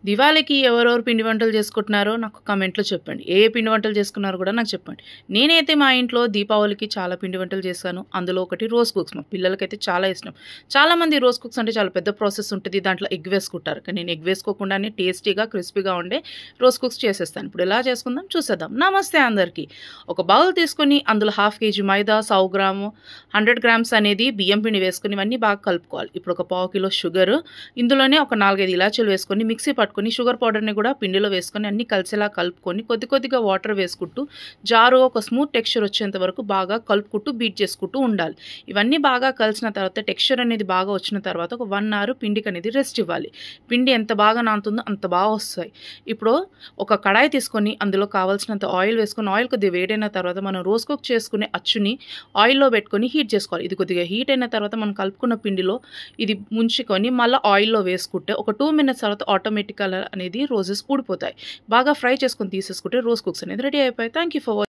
దివాళీకి ఎవరెవరు పిండి వంటలు చేసుకుంటున్నారో నాకు కామెంట్‌లో చెప్పండి. ఏ పిండి వంటలు చేసుకున్నారో కూడా నాకు చెప్పండి. నేనైతే మా ఇంట్లో దీపావళికి చాలా పిండి వంటలు చేశాను. అందులో ఒకటి రోజ్ కుక్స్. మా పిల్లలకైతే చాలా ఇష్టం. చాలామంది రోజ్ కుక్స్ అంటే చాలా పెద్ద ప్రాసెస్ ఉంటది. దాంట్లో ఎగ్ వేసుకుంటారు. కానీ నేను ఎగ్ వేసుకోకుండానే టేస్టీగా, క్రిస్పీగా ఉండే రోజ్ కుక్స్ చేసేస్తాను. ఇప్పుడు ఎలా చేసుకుందాం చూసేద్దాం. నమస్తే అందరికీ. ఒక బౌల్ తీసుకొని అందులో 1/2 కేజీ మైదా, 100 గ్రాము, 100 గ్రామ్స్ అనేది బియ్యం పిండి వేసుకొని ఇవన్నీ బాగా కలుపుకోవాలి. ఇప్పుడు ఒక పావు కిలో షుగర్, ఇందులోనే ఒక 4, 5 ఇలాచీలు వేసుకొని మిక్సీ పట్టుకొని షుగర్ పౌడర్ని కూడా పిండిలో వేసుకొని అన్ని కలిసేలా కలుపుకొని కొద్ది కొద్దిగా వాటర్ వేసుకుంటూ జారు ఒక స్మూత్ టెక్స్చర్ వచ్చేంత వరకు బాగా కలుపుకుంటూ బీట్ చేసుకుంటూ ఉండాలి. ఇవన్నీ బాగా కలిసిన తర్వాత టెక్స్చర్ అనేది బాగా వచ్చిన తర్వాత ఒక 1 అవర్ పిండికి అనేది రెస్ట్ ఇవ్వాలి. పిండి ఎంత బాగా నానుతుందో అంత బాగా వస్తాయి. ఇప్పుడు ఒక కడాయి తీసుకొని అందులో కావాల్సినంత ఆయిల్ వేసుకొని ఆయిల్ కొద్దిగా వేడైన తర్వాత మనం రోజ్ కుక్ చేసుకునే అచ్చుని ఆయిల్లో పెట్టుకొని హీట్ చేసుకోవాలి. ఇది కొద్దిగా హీట్ అయిన తర్వాత మనం కలుపుకున్న పిండిలో ఇది ముంచుకొని మళ్ళీ ఆయిల్లో వేసుకుంటే ఒక 2 మినిట్స్ తర్వాత ఆటోమేటిక్ కలర్ అనేది రోజెస్ ఊడిపోతాయి. బాగా ఫ్రై చేసుకొని తీసేసుకుంటే రోజ్ కుక్స్ అనేది రెడీ అయిపోయాయి. Thank you for watching.